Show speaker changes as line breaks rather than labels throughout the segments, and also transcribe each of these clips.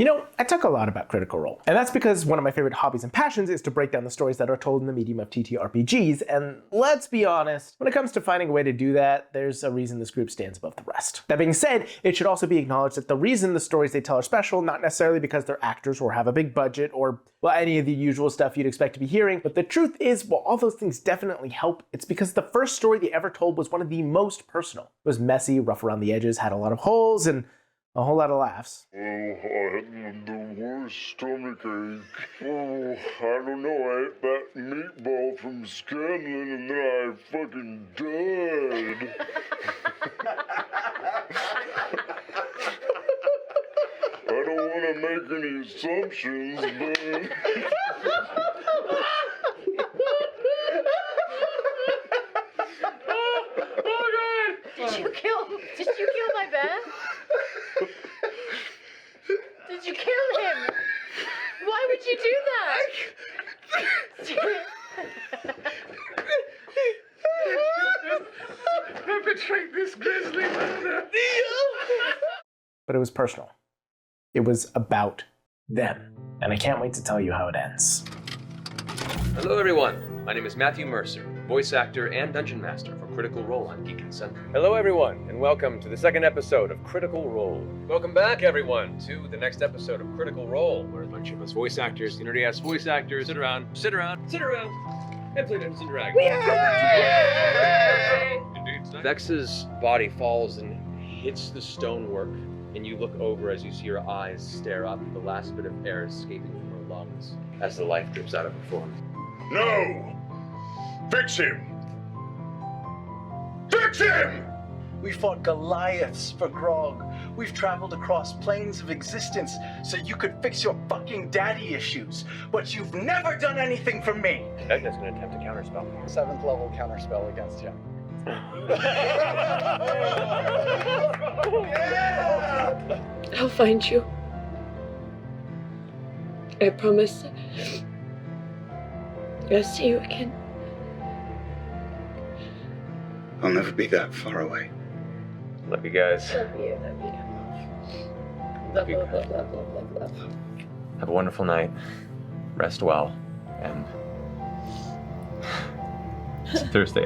You know, I talk a lot about Critical Role, and that's because one of my favorite hobbies and passions is to break down the stories that are told in the medium of TTRPGs, and let's be honest, when it comes to finding a way to do that, there's a reason this group stands above the rest. That being said, it should also be acknowledged that the reason the stories they tell are special, not necessarily because they're actors or have a big budget or, well, any of the usual stuff you'd expect to be hearing, but the truth is, while all those things definitely help, it's because the first story they ever told was one of the most personal. It was messy, rough around the edges, had a lot of holes, and a whole lot of laughs.
Oh, I had the worst stomachache. Oh, I don't know, I ate that meatball from Scanlan and then I fucking died. I don't want to make any assumptions, but...
Did you kill my bear? Did you kill him? Why would you do that?
Perpetrate this grisly murder.
But it was personal. It was about them. And I can't wait to tell you how it ends.
Hello everyone, my name is Matthew Mercer, voice actor and dungeon master for Critical Role on Geek and Sundry.
Hello everyone, and welcome to the second episode of Critical Role. Welcome back everyone to the next episode of Critical Role, where a bunch of us voice actors, nerdy-ass voice actors, sit around, and play Dungeons & Dragons. Indeed. Vex's body falls and hits the stonework, and you look over as you see her eyes stare up, the last bit of air escaping from her lungs as the life drips out of her form.
No! Fix him! Fix him!
We fought Goliaths for grog. We've traveled across planes of existence so you could fix your fucking daddy issues. But you've never done anything for me.
Edna's gonna attempt a counterspell.
7th level counterspell against you.
I'll find you. I promise. I'll see you again.
I'll never be that far away.
Love you guys.
Love you. Love you. Love.
Have a wonderful night. Rest well. And it's Thursday.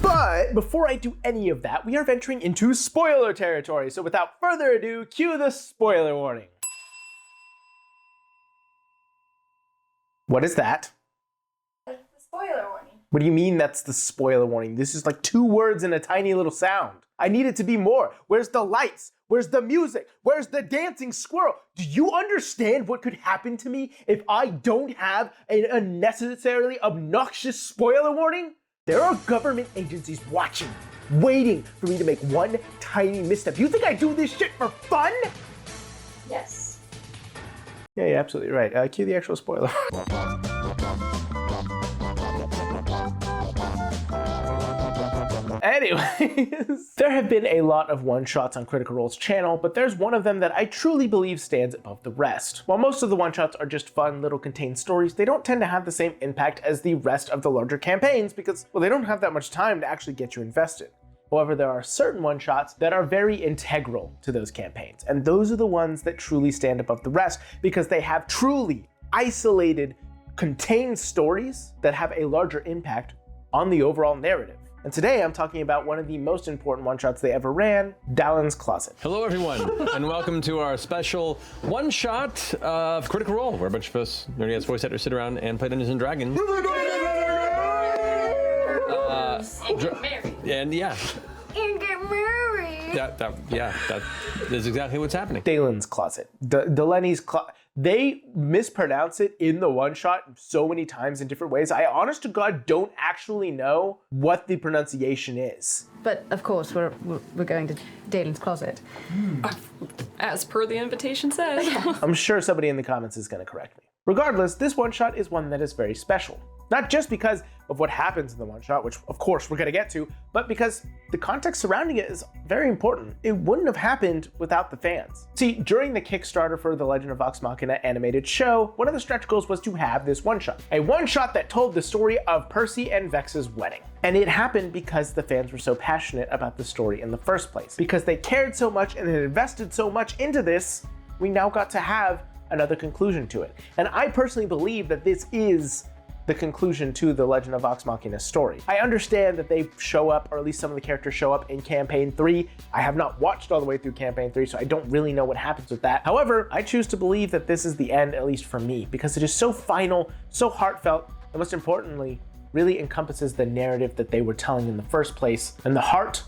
But before I do any of that, we are venturing into spoiler territory. So without further ado, cue the spoiler warning. What is that?
The spoiler warning.
What do you mean that's the spoiler warning? This is like 2 words in a tiny little sound. I need it to be more. Where's the lights? Where's the music? Where's the dancing squirrel? Do you understand what could happen to me if I don't have an unnecessarily obnoxious spoiler warning? There are government agencies watching, waiting for me to make one tiny misstep. You think I do this shit for fun?
Yes.
Yeah, you're absolutely right. Cue the actual spoiler. Anyways, there have been a lot of one-shots on Critical Role's channel, but there's one of them that I truly believe stands above the rest. While most of the one-shots are just fun little contained stories, they don't tend to have the same impact as the rest of the larger campaigns because, well, they don't have that much time to actually get you invested. However, there are certain one-shots that are very integral to those campaigns, and those are the ones that truly stand above the rest because they have truly isolated, contained stories that have a larger impact on the overall narrative. And today I'm talking about one of the most important one-shots they ever ran, Dallin's Closet.
Hello everyone, and welcome to our special one-shot of Critical Role, where a bunch of us nerdy-ass voice actors sit around and play Dungeons & Dragons. And yeah.
And get married.
That is exactly what's happening.
Dallin's Closet. Delaney's Closet. They mispronounce it in the one-shot so many times in different ways. I honest to God don't actually know what the pronunciation is.
But of course, we're going to Dalen's Closet.
As per the invitation says.
I'm sure somebody in the comments is going to correct me. Regardless, this one-shot is one that is very special. Not just because of what happens in the one-shot, which of course we're gonna get to, but because the context surrounding it is very important. It wouldn't have happened without the fans. See, during the Kickstarter for the Legend of Vox Machina animated show, one of the stretch goals was to have this one-shot. A one-shot that told the story of Percy and Vex's wedding. And it happened because the fans were so passionate about the story in the first place. Because they cared so much and had invested so much into this, we now got to have another conclusion to it. And I personally believe that this is the conclusion to the Legend of Vox Machina story. I understand that they show up, or at least some of the characters show up in Campaign 3. I have not watched all the way through Campaign 3, so I don't really know what happens with that. However, I choose to believe that this is the end, at least for me, because it is so final, so heartfelt, and most importantly, really encompasses the narrative that they were telling in the first place, and the heart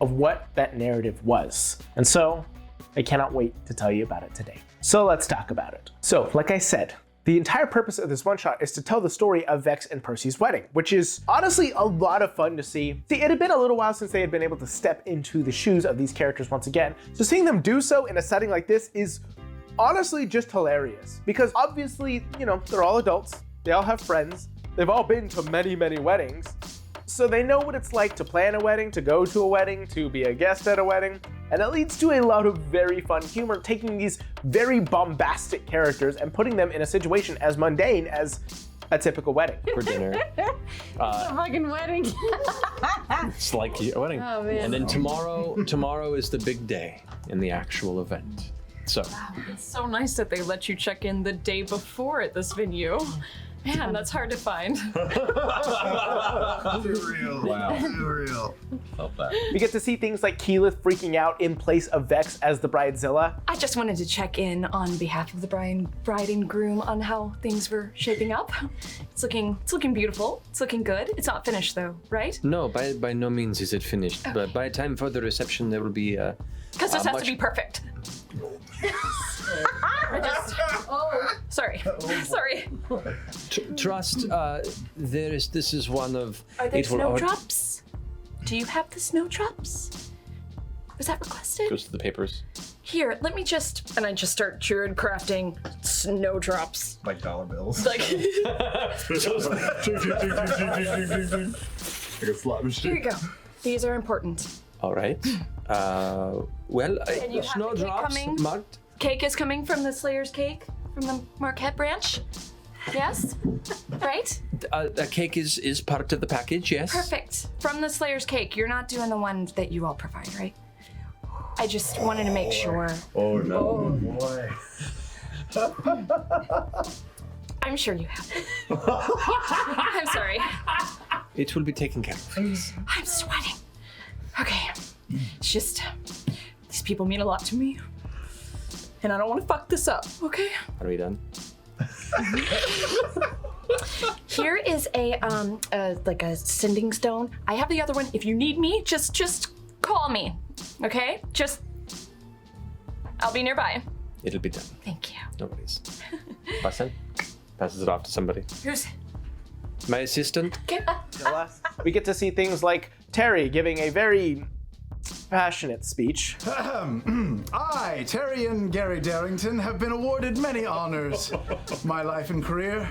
of what that narrative was. And so, I cannot wait to tell you about it today. So let's talk about it. So, like I said, the entire purpose of this one-shot is to tell the story of Vex and Percy's wedding, which is honestly a lot of fun to see. See, it had been a little while since they had been able to step into the shoes of these characters once again, so seeing them do so in a setting like this is honestly just hilarious. Because obviously, you know, they're all adults, they all have friends, they've all been to many, many weddings, so they know what it's like to plan a wedding, to go to a wedding, to be a guest at a wedding, and it leads to a lot of very fun humor, taking these very bombastic characters and putting them in a situation as mundane as a typical wedding.
For dinner.
It's a fucking wedding.
It's like a wedding.
Oh, man.
And then tomorrow is the big day in the actual event. So.
Wow, it's so nice that they let you check in the day before at this venue. Man, that's hard to find.
Too real.
Wow.
Too real.
Love that.
We get to see things like Keyleth freaking out in place of Vex as the bridezilla.
I just wanted to check in on behalf of the bride and groom on how things were shaping up. It's looking beautiful. It's looking good. It's not finished though, right?
No, by no means is it finished.
Okay.
But by time for the reception, there will be
Because this has to be perfect. Sorry.
Trust. This is one of.
Are there
it will
snowdrops? Do you have the snowdrops? Was that requested?
Goes to the papers.
Here, let me just, and I just start Druid crafting snowdrops.
Like dollar bills.
Like,
Like a slot machine.
here you go. These are important.
All right. Well,
And you have the cake
snowdrops
coming?
marked.
Cake is coming from the Slayer's Cake, from the Marquette branch. Yes? Right?
A cake is part of the package. Yes.
Perfect. From the Slayer's Cake. You're not doing the one that you all provide, right? I just wanted to make sure.
Oh no. Boy.
I'm sure you have it. I'm sorry.
It will be taken care of.
I'm sweating. Okay. It's just, these people mean a lot to me. And I don't want to fuck this up, okay?
Are we done?
Here is a like a sending stone. I have the other one. If you need me, just call me, okay? I'll be nearby.
It'll be done.
Thank you.
No worries. Pasen passes it off to somebody.
Who's?
My assistant.
We get to see things like Terry giving a very passionate speech.
I, Terry and Gary Darrington, have been awarded many honors my life and career.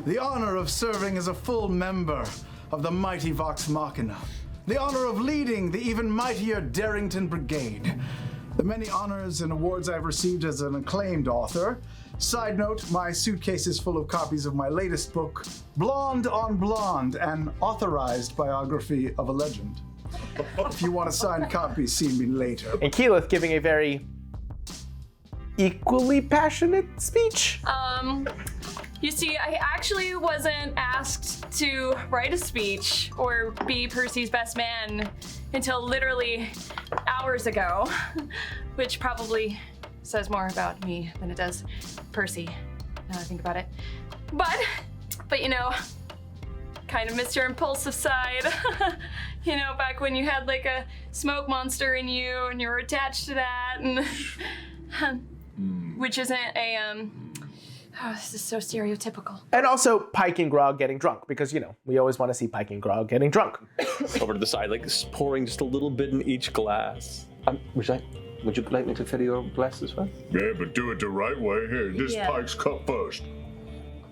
The honor of serving as a full member of the mighty Vox Machina. The honor of leading the even mightier Darrington Brigade. The many honors and awards I've received as an acclaimed author. Side note, my suitcase is full of copies of my latest book, Blonde on Blonde, an authorized biography of a legend. If you want a signed copy, see me later.
And Keyleth giving a very equally passionate speech.
You see, I actually wasn't asked to write a speech or be Percy's best man until literally hours ago, which probably says more about me than it does Percy, now that I think about it. But you know, kind of miss your impulsive side. You know, back when you had like a smoke monster in you and you were attached to that, and which isn't a oh, this is so stereotypical.
And also Pike and Grog getting drunk, because, you know, we always want to see Pike and Grog getting drunk.
Over to the side, like pouring just a little bit in each glass. Would you like me to fill your glass as well?
Yeah, but do it the right way. Here, this
Yeah.
Pike's cup first.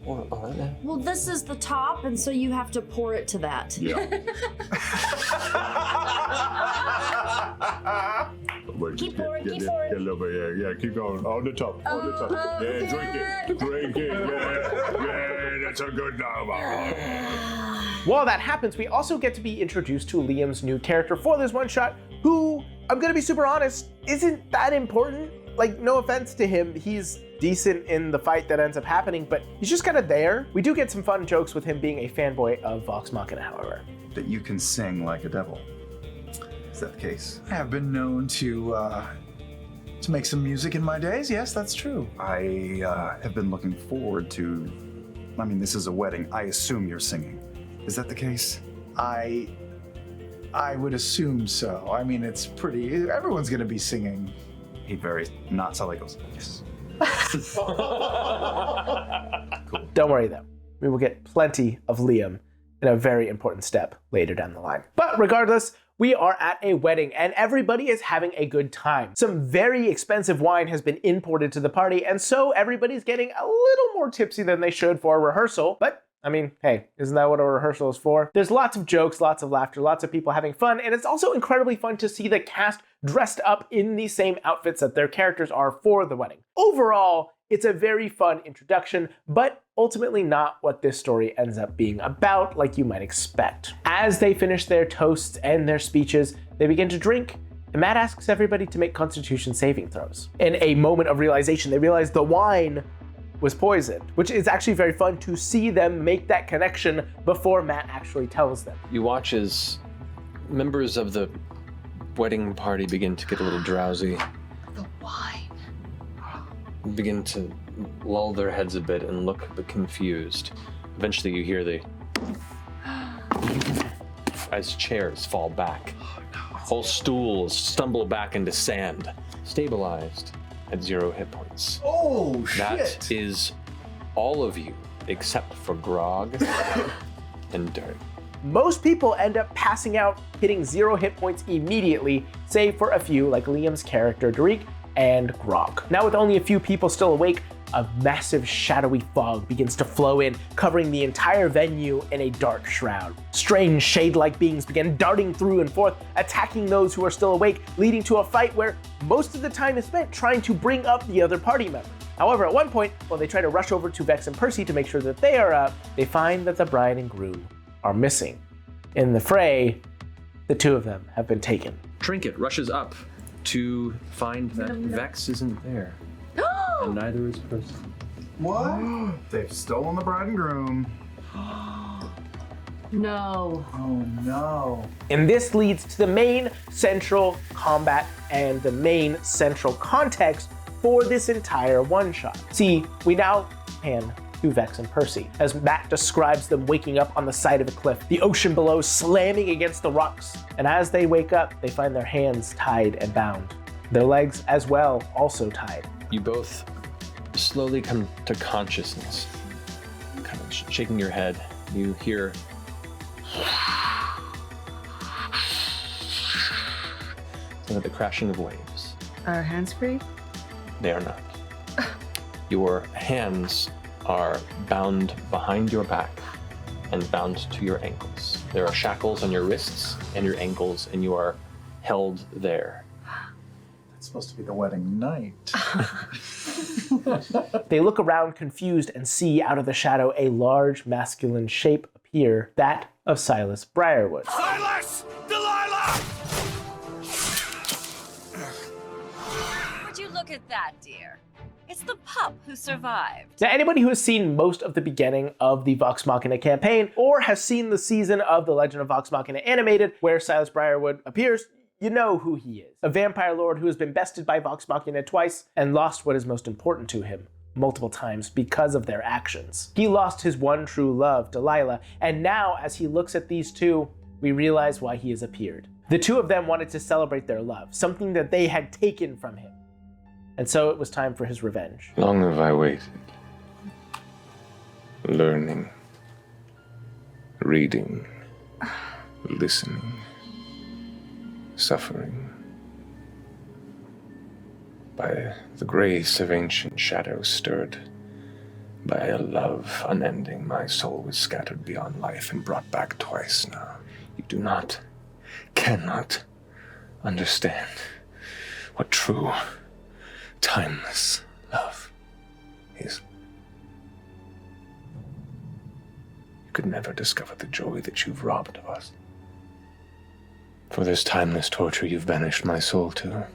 Well, this is the top, and so you have to pour it to that.
Yeah.
Keep pouring, keep
Get
pouring.
a little bit, yeah, keep going. On the top, on the top. Yeah, drink it. Yeah, that's a good number.
While that happens, we also get to be introduced to Liam's new character for this one shot, who, I'm gonna be super honest, isn't that important. Like, no offense to him, he's decent in the fight that ends up happening, but he's just kind of there. We do get some fun jokes with him being a fanboy of Vox Machina, however.
That you can sing like a devil. Is that the case? I have been known to make some music in my days. Yes, that's true. I have been looking forward to. I mean, this is a wedding. I assume you're singing. Is that the case? I would assume so. I mean, it's pretty. Everyone's gonna be singing. He very not Sally goes. Yes.
Cool. Don't worry though. We will get plenty of Liam in a very important step later down the line. But regardless, we are at a wedding and everybody is having a good time. Some very expensive wine has been imported to the party, and so everybody's getting a little more tipsy than they should for a rehearsal, but I mean, hey, isn't that what a rehearsal is for? There's lots of jokes, lots of laughter, lots of people having fun, and it's also incredibly fun to see the cast dressed up in the same outfits that their characters are for the wedding. Overall, it's a very fun introduction, but ultimately not what this story ends up being about, like you might expect. As they finish their toasts and their speeches, they begin to drink, and Matt asks everybody to make Constitution saving throws. In a moment of realization, they realize the wine was poisoned, which is actually very fun to see them make that connection before Matt actually tells them.
You watch as members of the wedding party begin to get a little drowsy.
The wine.
Begin to lull their heads a bit and look a bit confused. Eventually you hear as chairs fall back. Whole stools stumble back into sand, stabilized at 0 hit points.
Oh, shit.
That is all of you except for Grog and Dirt.
Most people end up passing out, hitting 0 hit points immediately, save for a few like Liam's character Derek and Grog. Now with only a few people still awake, a massive shadowy fog begins to flow in, covering the entire venue in a dark shroud. Strange shade-like beings begin darting through and forth, attacking those who are still awake, leading to a fight where most of the time is spent trying to bring up the other party members. However, at one point, when they try to rush over to Vex and Percy to make sure that they are up, they find that the bride and groom are missing. In the fray, the two of them have been taken.
Trinket rushes up to find that Vex isn't there. And neither is Percy.
What? They've stolen the bride and groom.
No.
Oh no.
And this leads to the main central combat and the main central context for this entire one-shot. See, we now pan to Vex and Percy, as Matt describes them waking up on the side of a cliff, the ocean below slamming against the rocks. And as they wake up, they find their hands tied and bound. Their legs as well, also tied.
You both slowly come to consciousness, kind of shaking your head. You hear the crashing of waves.
Are hands free?
They are not. Your hands are bound behind your back and bound to your ankles. There are shackles on your wrists and your ankles, and you are held there.
It's supposed to be the wedding night.
They look around confused and see out of the shadow a large masculine shape appear, that of Silas Briarwood.
Silas! Delilah!
Would you look at that, dear? It's the pup who survived.
Now, anybody who has seen most of the beginning of the Vox Machina campaign, or has seen the season of The Legend of Vox Machina animated, where Silas Briarwood appears, you know who he is. A vampire lord who has been bested by Vox Machina twice and lost what is most important to him multiple times because of their actions. He lost his one true love, Delilah, and now as he looks at these two, we realize why he has appeared. The two of them wanted to celebrate their love, something that they had taken from him. And so it was time for his revenge.
Long have I waited. Learning. Reading. Listening. Suffering. By the grace of ancient shadows stirred,
By a love unending, my soul was scattered beyond life and brought back twice now. You do not, cannot understand what true, timeless love is. You could never discover the joy that you've robbed of us. For this timeless torture you've banished my soul to,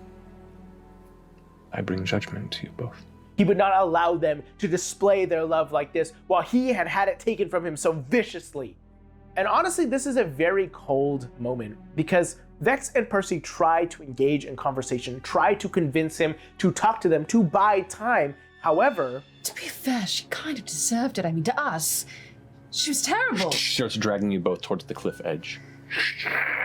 I bring judgment to you both.
He would not allow them to display their love like this while he had had it taken from him so viciously. And honestly, this is a very cold moment because Vex and Percy try to engage in conversation, try to convince him to talk to them, to buy time. However,
To be fair, she kind of deserved it. I mean, to us, she was terrible.
She starts dragging you both towards the cliff edge.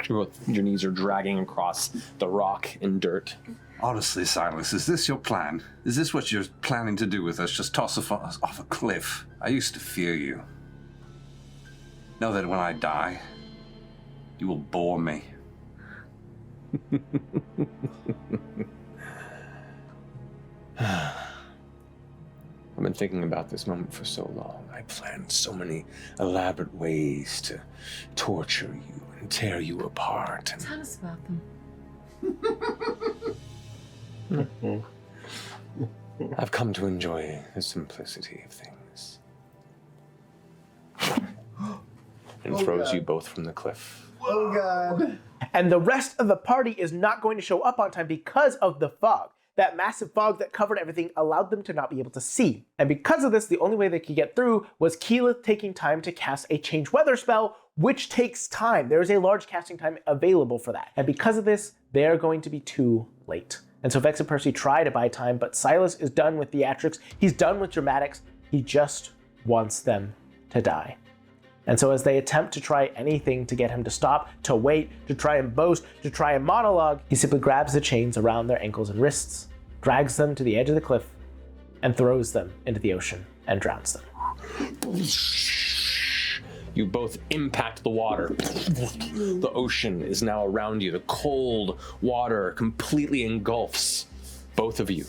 Your knees are dragging across the rock and dirt.
Honestly, Silas, is this your plan? Is this what you're planning to do with us? Just toss us off a cliff? I used to fear you. Know that when I die, you will bore me.
I've been thinking about this moment for so long. I planned so many elaborate ways to torture you and tear you apart.
Tell us about them.
I've come to enjoy the simplicity of things. And throws you both from the cliff.
Oh God.
and the rest of the party is not going to show up on time because of the fog. That massive fog that covered everything allowed them to not be able to see. And because of this, the only way they could get through was Keyleth taking time to cast a change weather spell, which takes time. There is a large casting time available for that. And because of this, they're going to be too late. And so Vex and Percy try to buy time, but Silas is done with theatrics. He's done with dramatics. He just wants them to die. And so as they attempt to try anything to get him to stop, to wait, to try and boast, to try and monologue, he simply grabs the chains around their ankles and wrists, drags them to the edge of the cliff, and throws them into the ocean and drowns them.
You both impact the water. The ocean is now around you. The cold water completely engulfs both of you.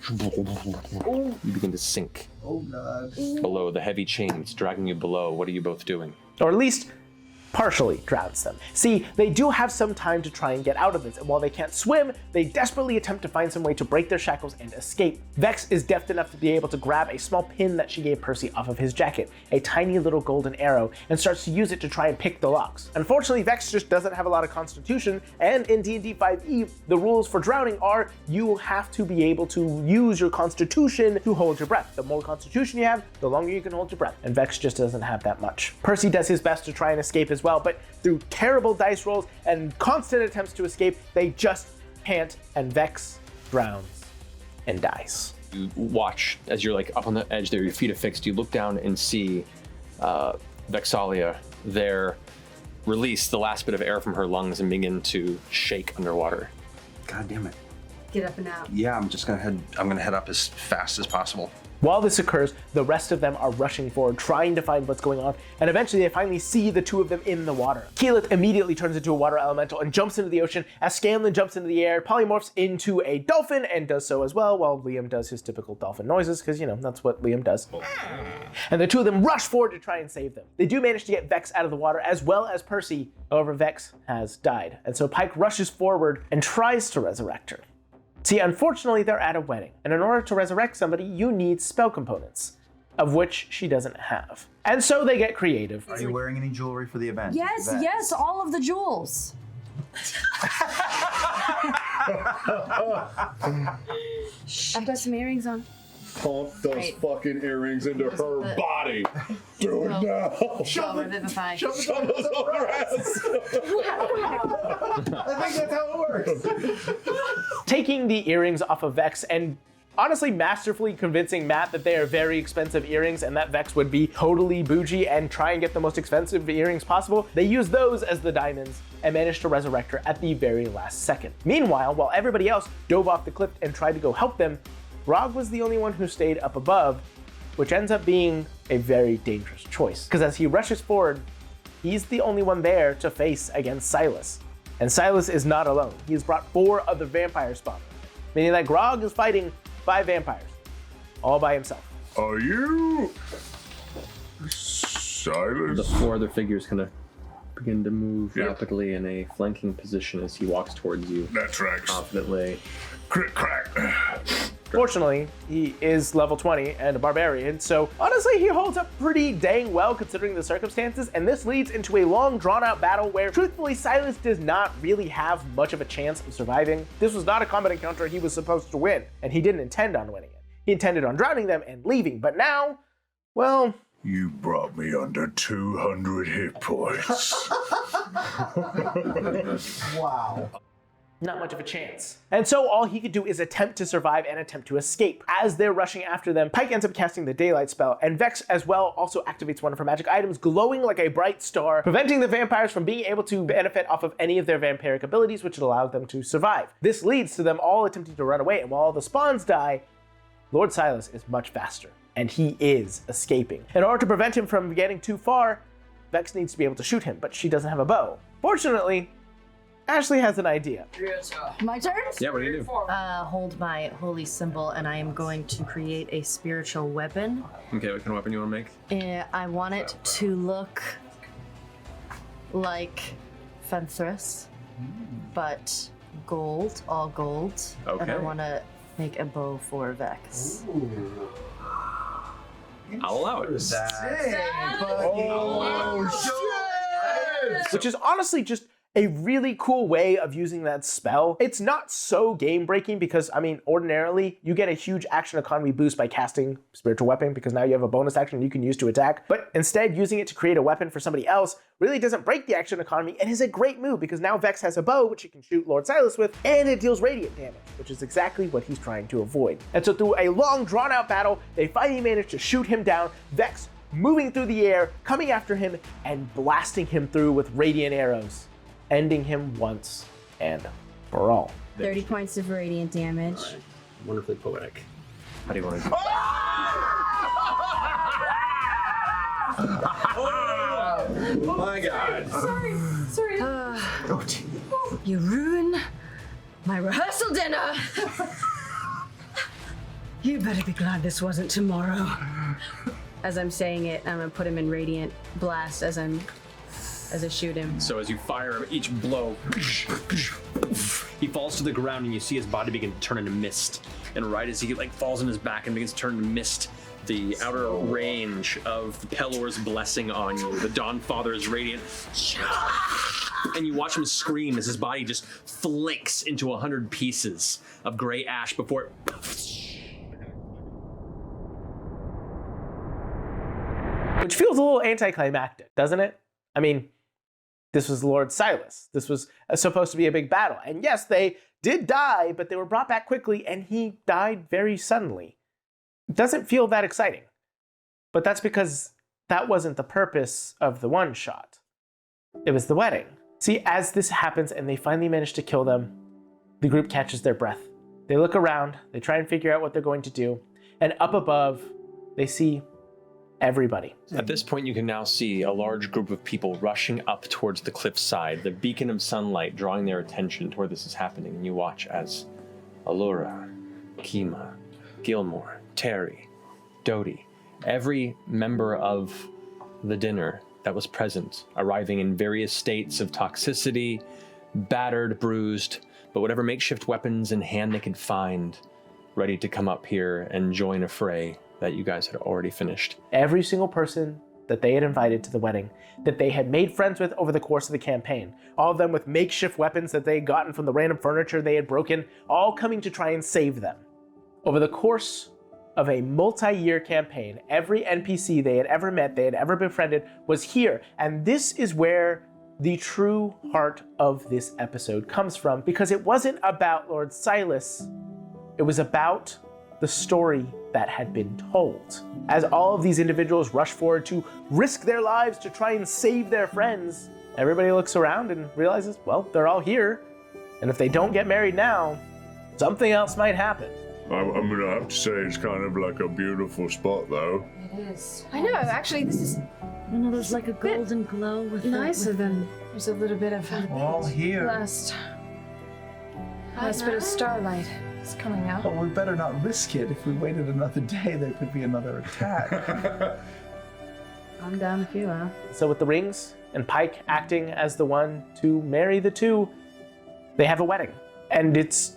You begin to sink.
Oh God.
Below, the heavy chains dragging you below. What are you both doing?
Or at least partially drowns them. See, they do have some time to try and get out of this, and while they can't swim, they desperately attempt to find some way to break their shackles and escape. Vex is deft enough to be able to grab a small pin that she gave Percy off of his jacket, a tiny little golden arrow, and starts to use it to try and pick the locks. Unfortunately, Vex just doesn't have a lot of constitution, and in D&D 5e, the rules for drowning are you have to be able to use your constitution to hold your breath. The more constitution you have, the longer you can hold your breath, and Vex just doesn't have that much. Percy does his best to try and escape as well, but through terrible dice rolls and constant attempts to escape, they just can't, and Vex drowns and dies.
You watch as you're like up on the edge there, your feet are fixed. You look down and see Vexalia there release the last bit of air from her lungs and begin to shake underwater.
God damn it.
Get up and out.
Yeah, I'm gonna head up as fast as possible.
While this occurs, the rest of them are rushing forward, trying to find what's going on, and eventually they finally see the two of them in the water. Keyleth immediately turns into a water elemental and jumps into the ocean as Scanlan jumps into the air, polymorphs into a dolphin, and does so as well, while Liam does his typical dolphin noises, because, you know, that's what Liam does. And the two of them rush forward to try and save them. They do manage to get Vex out of the water, as well as Percy. However, Vex has died, and so Pike rushes forward and tries to resurrect her. See, unfortunately, they're at a wedding, and in order to resurrect somebody, you need spell components, of which she doesn't have. And so they get creative.
Are you wearing any jewelry for the event?
Yes, yes, all of the jewels.
I've got some earrings on.
Pump those fucking earrings into her body. Do it now.
Shove it.
Shove those on her ass.
I think that's how it works.
Taking the earrings off of Vex and honestly masterfully convincing Matt that they are very expensive earrings and that Vex would be totally bougie and try and get the most expensive earrings possible, they use those as the diamonds and managed to resurrect her at the very last second. Meanwhile, while everybody else dove off the cliff and tried to go help them, Grog was the only one who stayed up above, which ends up being a very dangerous choice. Because as he rushes forward, he's the only one there to face against Silas. And Silas is not alone. He has brought 4 other vampire spawners, meaning that Grog is fighting 5 vampires, all by himself.
Are you Silas?
The four other figures kind of begin to move rapidly in a flanking position as he walks towards you.
That tracks.
Confidently.
Crit crack.
Fortunately, he is level 20 and a barbarian, so honestly, he holds up pretty dang well considering the circumstances, and this leads into a long, drawn-out battle where, truthfully, Silas does not really have much of a chance of surviving. This was not a combat encounter he was supposed to win, and he didn't intend on winning it. He intended on drowning them and leaving, but now, well...
You brought me under 200 hit points.
Wow.
Not much of a chance. And so all he could do is attempt to survive and attempt to escape. As they're rushing after them, Pike ends up casting the Daylight spell, and Vex as well also activates one of her magic items, glowing like a bright star, preventing the vampires from being able to benefit off of any of their vampiric abilities, which allows them to survive. This leads to them all attempting to run away, and while all the spawns die, Lord Silas is much faster, and he is escaping. In order to prevent him from getting too far, Vex needs to be able to shoot him, but she doesn't have a bow. Fortunately, Ashley has an idea.
My turn?
Yeah, what are you gonna do?
Hold my holy symbol, and I am going to create a spiritual weapon.
Okay, what kind of weapon you want to make?
I want it to look like Fenthras, but gold, all gold. And I
Okay.
want to make a bow for Vex.
I'll allow it.
Which is honestly just a really cool way of using that spell. It's not so game breaking because, I mean, ordinarily you get a huge action economy boost by casting spiritual weapon because now you have a bonus action you can use to attack. But instead, using it to create a weapon for somebody else really doesn't break the action economy and is a great move because now Vex has a bow which he can shoot Lord Silas with, and it deals radiant damage, which is exactly what he's trying to avoid. And so through a long drawn out battle, they finally manage to shoot him down. Vex moving through the air, coming after him, and blasting him through with radiant arrows, ending him once and for all.
30 points of radiant damage.
Right. Wonderfully poetic. How do you want to do
Oh
my God.
Sorry. You ruin my rehearsal dinner. You better be glad this wasn't tomorrow. As I'm saying it, I'm gonna put him in radiant blast as I shoot him.
So as you fire him, each blow, he falls to the ground and you see his body begin to turn into mist. And right as he falls on his back and begins to turn into mist, the outer range of the Pelor's blessing on you, the Dawnfather's radiant, and you watch him scream as his body just flakes into 100 pieces of gray ash before it
Which feels a little anticlimactic, doesn't it? I mean, this was Lord Silas. This was supposed to be a big battle. And yes, they did die, but they were brought back quickly, and he died very suddenly. It doesn't feel that exciting. But that's because that wasn't the purpose of the one-shot. It was the wedding. See, as this happens and they finally manage to kill them, the group catches their breath. They look around, they try and figure out what they're going to do, and up above, they see everybody.
At this point, you can now see a large group of people rushing up towards the cliffside, the beacon of sunlight drawing their attention to where this is happening. And you watch as Allura, Kima, Gilmore, Terry, Dodie, every member of the dinner that was present, arriving in various states of toxicity, battered, bruised, but whatever makeshift weapons in hand they could find, ready to come up here and join a fray that you guys had already finished.
Every single person that they had invited to the wedding, that they had made friends with over the course of the campaign, all of them with makeshift weapons that they had gotten from the random furniture they had broken, all coming to try and save them. Over the course of a multi-year campaign, every NPC they had ever met, they had ever befriended, was here. And this is where the true heart of this episode comes from, because it wasn't about Lord Silas, it was about the story that had been told. As all of these individuals rush forward to risk their lives to try and save their friends, everybody looks around and realizes, well, they're all here, and if they don't get married now, something else might happen.
I'm gonna have to say it's kind of like a beautiful spot, though.
It is.
I know, actually, this is
there's like a golden glow with
nicer
with
than there's a little bit of
all here.
last bit of starlight.
It's coming out.
Well, we better not risk it. If we waited another day, there could be another attack.
I'm down if you are.
So with the rings and Pike acting as the one to marry the two, they have a wedding. And it's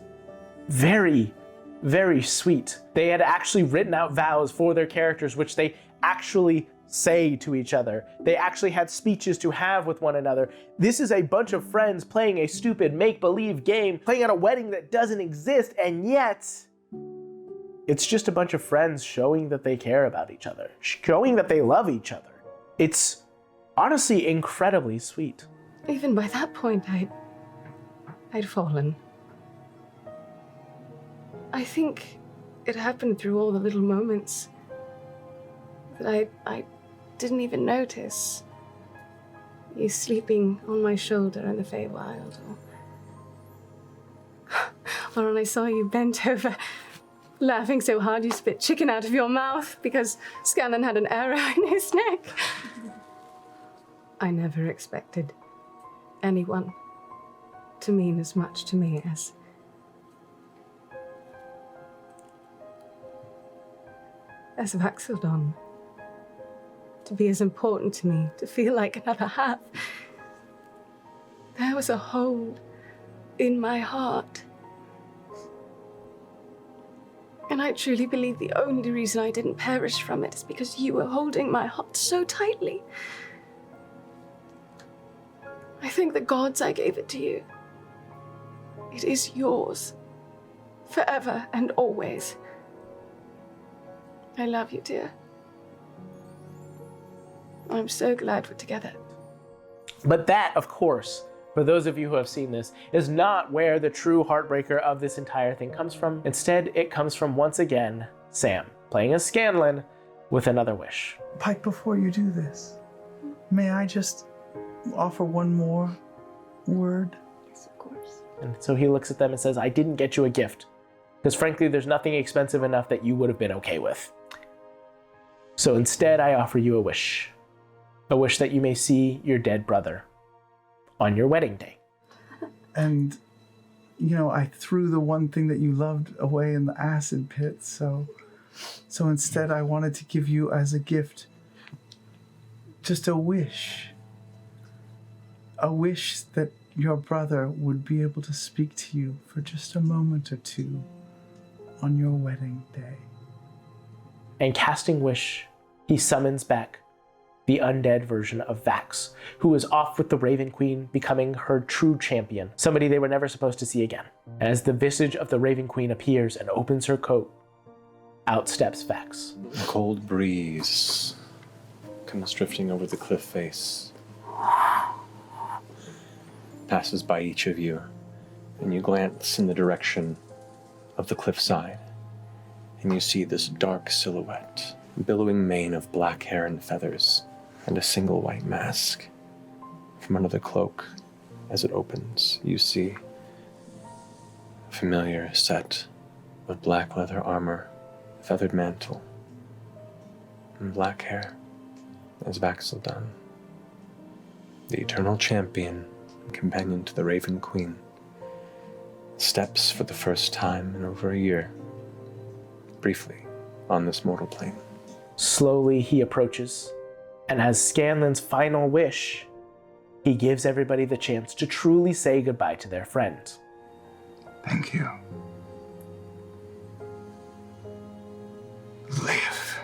very, very sweet. They had actually written out vows for their characters, which they actually say to each other. They actually had speeches to have with one another. This is a bunch of friends playing a stupid make-believe game, playing at a wedding that doesn't exist, and yet it's just a bunch of friends showing that they care about each other, showing that they love each other. It's honestly incredibly sweet.
Even by that point, I'd fallen. I think it happened through all the little moments that I didn't even notice. You sleeping on my shoulder in the Feywild, or when I saw you bent over, laughing so hard you spit chicken out of your mouth because Scanlan had an arrow in his neck. I never expected anyone to mean as much to me as Vaxildon. To be as important to me, to feel like another half. There was a hole in my heart. And I truly believe the only reason I didn't perish from it is because you were holding my heart so tightly. I thank the gods I gave it to you. It is yours, forever and always. I love you, dear. I'm so glad we're together.
But that, of course, for those of you who have seen this, is not where the true heartbreaker of this entire thing comes from. Instead, it comes from, once again, Sam, playing as Scanlan, with another wish.
Pike, before you do this, may I just offer one more word?
Yes, of course.
And so he looks at them and says, I didn't get you a gift, because frankly, there's nothing expensive enough that you would have been okay with. So instead, I offer you a wish. A wish that you may see your dead brother on your wedding day.
And, you know, I threw the one thing that you loved away in the acid pit, so instead I wanted to give you as a gift just a wish. A wish that your brother would be able to speak to you for just a moment or two on your wedding day.
And casting wish, he summons back the undead version of Vax, who is off with the Raven Queen, becoming her true champion, somebody they were never supposed to see again. As the visage of the Raven Queen appears and opens her coat, out steps Vax.
A cold breeze comes drifting over the cliff face, passes by each of you, and you glance in the direction of the cliffside, and you see this dark silhouette, billowing mane of black hair and feathers, and a single white mask. From under the cloak, as it opens, you see a familiar set of black leather armor, feathered mantle, and black hair as Vaxildon, the eternal champion and companion to the Raven Queen, steps for the first time in over a year, briefly, on this mortal plane.
Slowly he approaches, and as Scanlan's final wish, he gives everybody the chance to truly say goodbye to their friend.
Thank you. Live.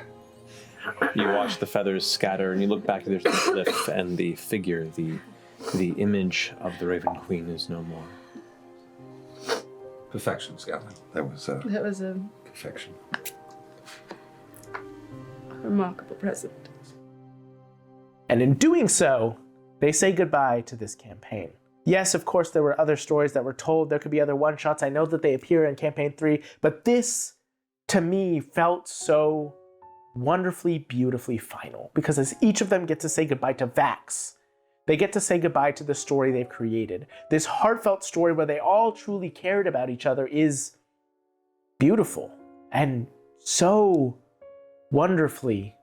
You watch the feathers scatter, and you look back to the cliff, and the figure, the image of the Raven Queen is no more.
Perfection, Scanlan. That was
a
perfection.
remarkable present.
And in doing so, they say goodbye to this campaign. Yes, of course, there were other stories that were told. There could be other one-shots. I know that they appear in Campaign 3, but this, to me, felt so wonderfully, beautifully final. Because as each of them get to say goodbye to Vax, they get to say goodbye to the story they've created. This heartfelt story where they all truly cared about each other is beautiful and so wonderfully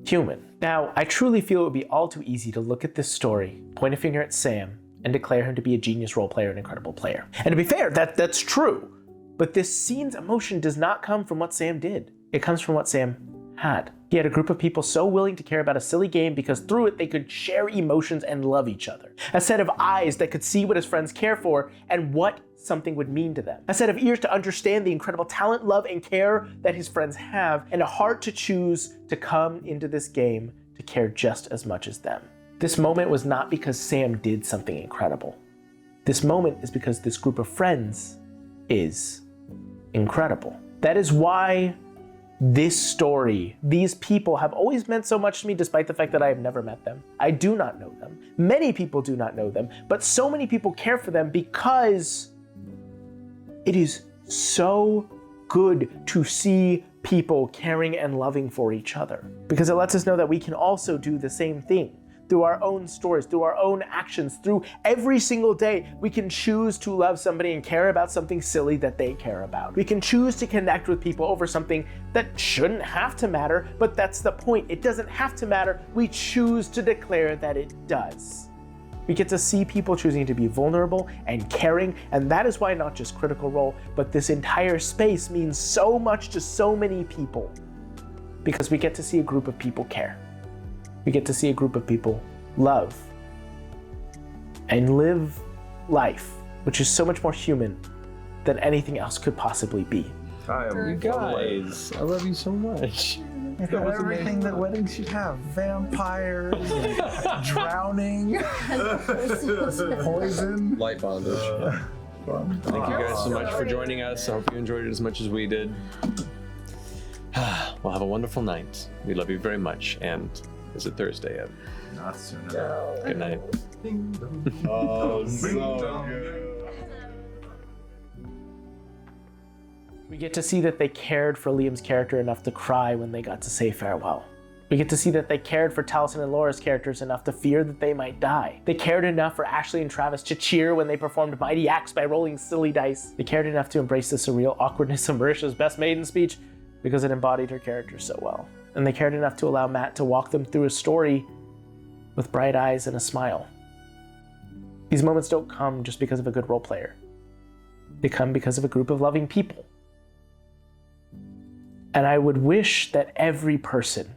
human. Now, I truly feel it would be all too easy to look at this story, point a finger at Sam, and declare him to be a genius role player and incredible player. And to be fair, that's true. But this scene's emotion does not come from what Sam did. It comes from what Sam had. He had a group of people so willing to care about a silly game because through it they could share emotions and love each other. A set of eyes that could see what his friends care for and what something would mean to them. A set of ears to understand the incredible talent, love, and care that his friends have, and a heart to choose to come into this game to care just as much as them. This moment was not because Sam did something incredible. This moment is because this group of friends is incredible. That is why this story, these people have always meant so much to me despite the fact that I have never met them. I do not know them. Many people do not know them, but so many people care for them because it is so good to see people caring and loving for each other. Because it lets us know that we can also do the same thing. Through our own stories, through our own actions, through every single day, we can choose to love somebody and care about something silly that they care about. We can choose to connect with people over something that shouldn't have to matter, but that's the point. It doesn't have to matter. We choose to declare that it does. We get to see people choosing to be vulnerable and caring, and that is why not just Critical Role, but this entire space means so much to so many people. Because we get to see a group of people care. We get to see a group of people love and live life, which is so much more human than anything else could possibly be.
You guys, I love you so much.
I've got everything that weddings should have. Vampires, drowning, poison.
Light bondage. Thank you guys so much for joining us. I hope you enjoyed it as much as we did. Well, have a wonderful night. We love you very much. And is it Thursday yet?
Not soon enough.
Good night.
Oh, so good.
We get to see that they cared for Liam's character enough to cry when they got to say farewell. We get to see that they cared for Taliesin and Laura's characters enough to fear that they might die. They cared enough for Ashley and Travis to cheer when they performed mighty acts by rolling silly dice. They cared enough to embrace the surreal awkwardness of Marisha's best maiden speech because it embodied her character so well. And they cared enough to allow Matt to walk them through a story with bright eyes and a smile. These moments don't come just because of a good role player. They come because of a group of loving people. And I would wish that every person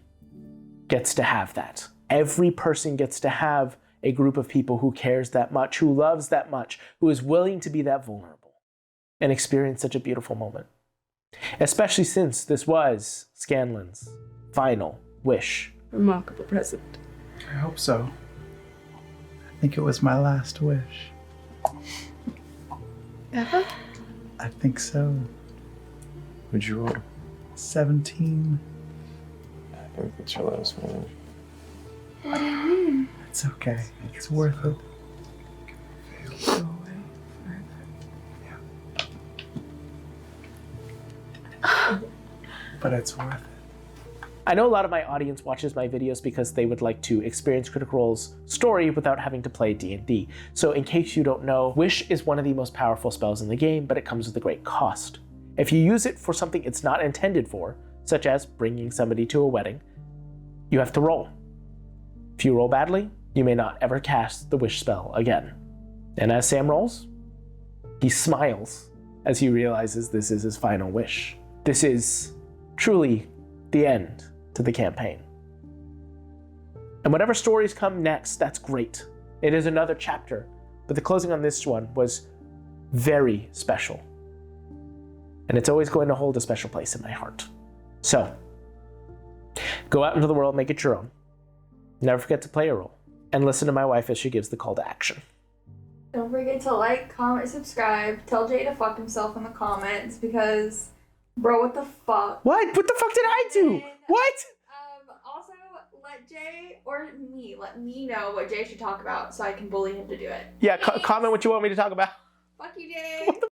gets to have that. Every person gets to have a group of people who cares that much, who loves that much, who is willing to be that vulnerable and experience such a beautiful moment. Especially since this was Scanlan's final wish.
Remarkable present.
I hope so. I think it was my last wish.
Ever?
I think so.
Would you roll?
17.
I think that's your last one.
What do you mean?
It's okay. It's worth it.
Go away forever.
But it's worth it.
I know a lot of my audience watches my videos because they would like to experience Critical Role's story without having to play D&D. So in case you don't know, Wish is one of the most powerful spells in the game, but it comes with a great cost. If you use it for something it's not intended for, such as bringing somebody to a wedding, you have to roll. If you roll badly, you may not ever cast the Wish spell again. And as Sam rolls, he smiles as he realizes this is his final wish. This is truly the end to the campaign. And whatever stories come next, that's great. It is another chapter, but the closing on this one was very special. And it's always going to hold a special place in my heart. So, go out into the world, make it your own. Never forget to play a role. And listen to my wife as she gives the call to action.
Don't forget to like, comment, subscribe. Tell Jay to fuck himself in the comments because, bro, what the fuck?
What? What the fuck did I do? What?
Also, let Jay or me, let me know what Jay should talk about so I can bully him to do it.
Yeah, comment what you want me to talk about.
Fuck you, Jay.